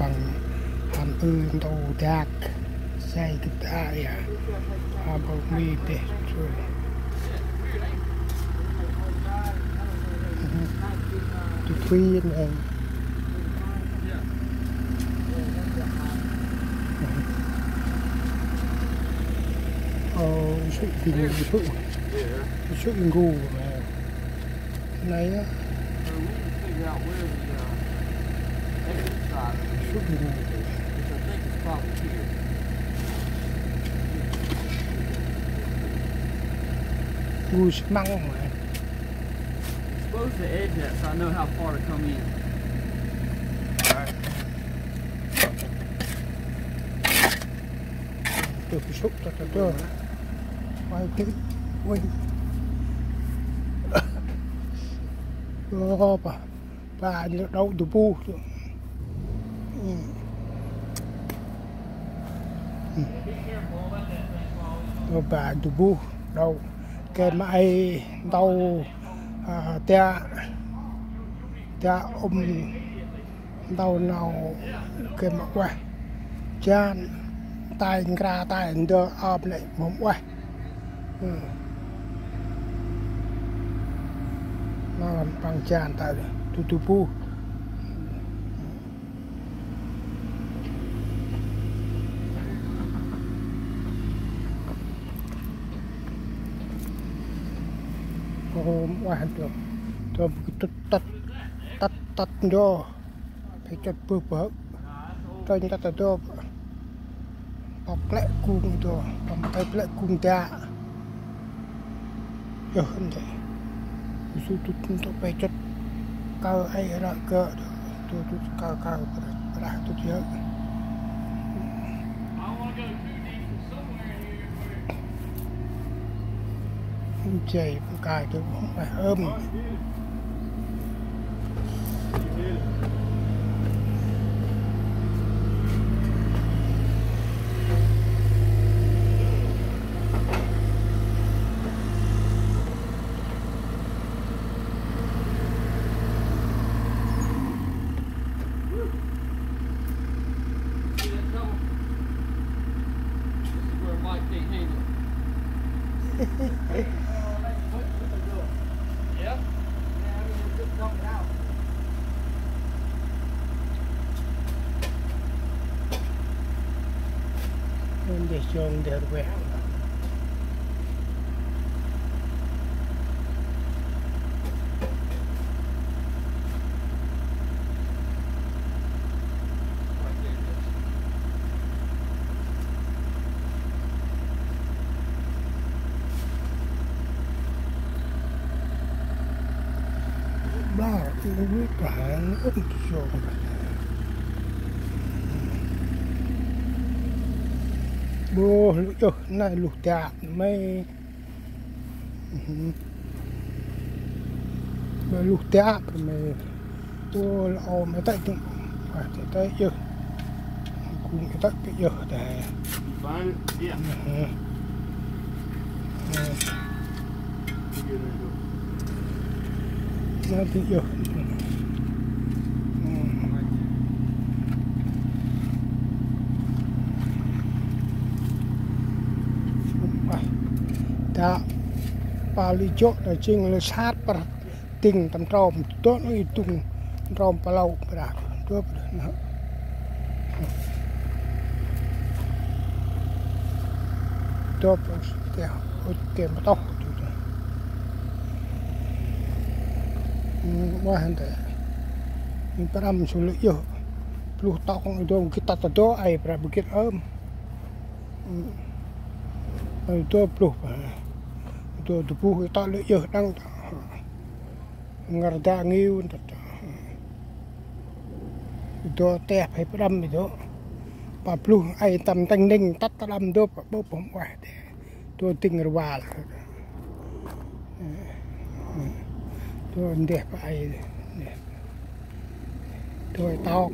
bằng hàm ư đầu đạc say cái tai à bao mi để rồi tụi phi này sự tình sự ngu này á sự ngu ngu măng mà Expose the edge that so I know how far to come in. Alright. Tôi phải xúc cho tôi quay cái quay bà đâu tụ bu bà tụ bu đâu cái máy đâu tia đâu nào cái mà quay chan tay ra tay đưa ốp lại mồm quay nó làm bằng chan tay tu pu qua được tôi tắt vô phải chặt bự bự tôi như tắt vô bọc lại cung tôi bọc tay lại cung ta giờ hơn thế dù tôi phải chặt cao ai ra cơ tôi cao ra tôi nhớ chạy cài tôi không phải ôm để chôn để quẹo ba cái cả nó chôn bố lúc này lục chạm mấy lục chạm mày bố lao mấy tay chung phải tay giờ cùng cái tay cái giờ để nó thì giờ đã bà lý chốt là chừng là sát bà tình tầm tròm tốt nó y tung tròm bà lâu bà đạt tốt nó tốt kèm bà tóc qua hẳn thế mình bà đâm xuống lưỡi dở lúc tóc tôi cái tắt đó ai bà bực ôm tôi pluh tôi buh tak lek yo dang ngerda ngiu tôi teh phải đâm itu pa pluh ai tam tanh ning tắt đâm do bốผมว่าtôi ting rwal tôi ndeh pa ai tôi tong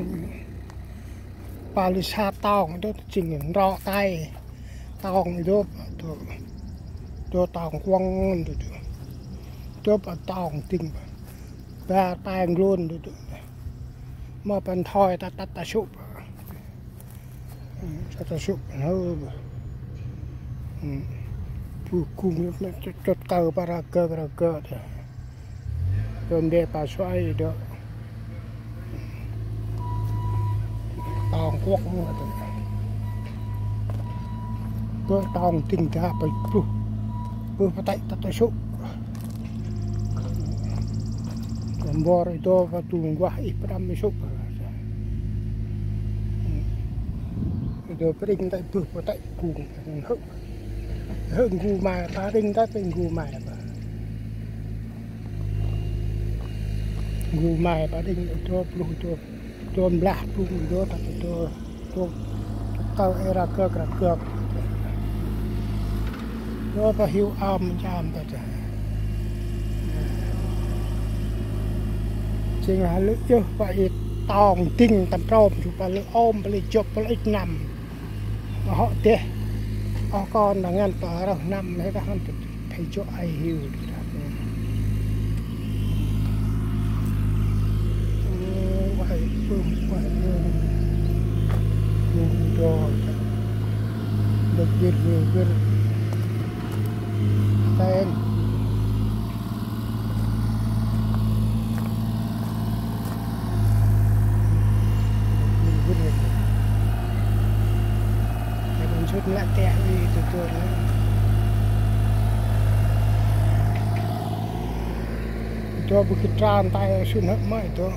pa li sa tong tôi ching ro tai tong itu tôi tong quăng tôi tong tinh ba tay luôn mà bàn thoi ta sụp cho ta sụp nó phụ cung nó chốt cờ para cờ rồi để bà xoay được tòng quốc nữa tôi tòng tình ra bởi bữa phát tay ta sụp còn bò rồi tôi và tuồng qua ít đâm mới sụp rồi phải đinh tại bữa phát tay cuồng hưng gu mài phá đinh taเป็นgu mài gu mài phá đinhตัวบลาปรุงตัวตัดตัวเตาเอราเกลือตัวพอหิวอามจามแต่จะจริงฮะลึกเยอะไปตองติ้งตำรอมอยู่ไปเลยอ้อมไปเลยจบไปเลยนำมาเหาะเตะเอาก้อนดังนั้นต่อเรานำให้ได้ทำจุดให้โจไอหิวđược việc tên mình chút lại tẹo đi từ từ nữa cho bực tràn tay xuống hết mấy tôi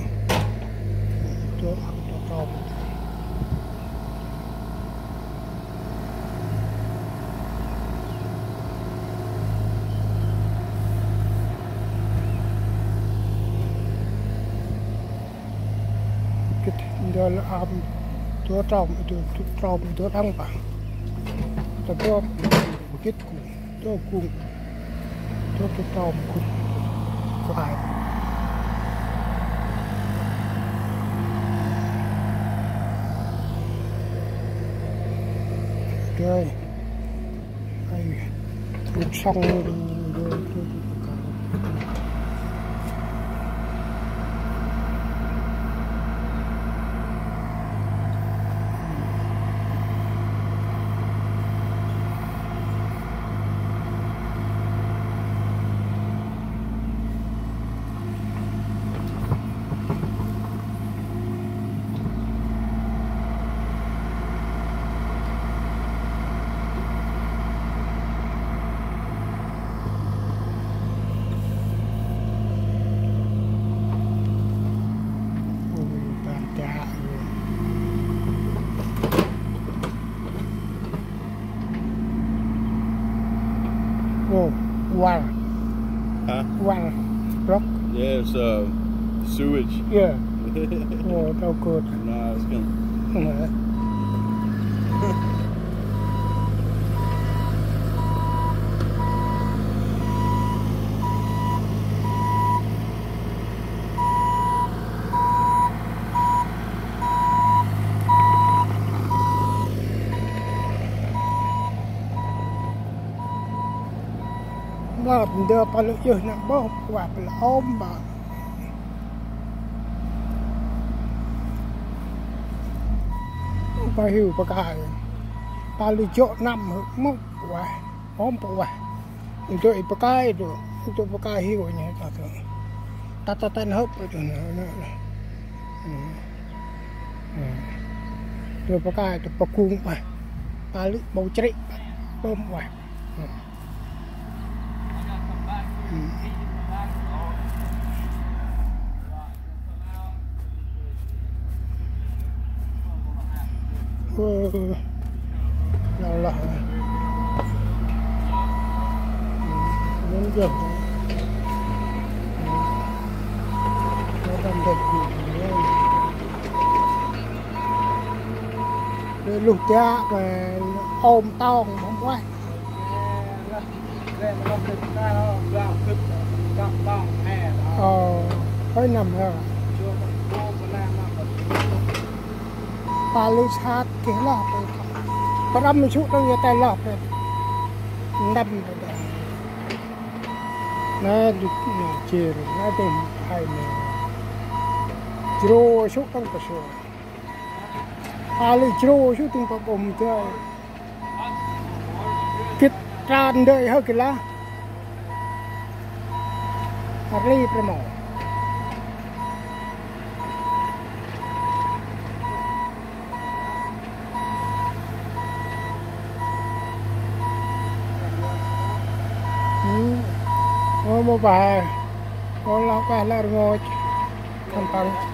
đó là ámตัวtrồngตัวđăng bằngตัวkếtตัวcungตัวtrồng cung phải rồi ai thuộc xong One. Huh? One rock. Yeah, it's sewage. Yeah. Oh, no good. Nah, it's gonna. Nó đưa vào lưỡi dừa nè bố và là ôm bà bà hiểu bà cài bà lưỡi chỗ nằm mất quả ôm bà tôi bà cài rồi tôi bà cài hiểu nhỉ ta tên hấp rồi tôi bà cài tôi bà cuồng bà lưỡi bầu chạy bơm quả là muốn được nó làm được để lục cha mà ôm to không quay phải nằm hả bà lưu sát cái lọp rồi bà đâm chút đâu người ta lọp rồi đâm rồi đấy nó được chê rồi nó tìm hay nè chô chút không có số Ali jero chu tung pa bom tu kit tran dei ha kila ari premo mo ba ko la pa la ngoj kan pang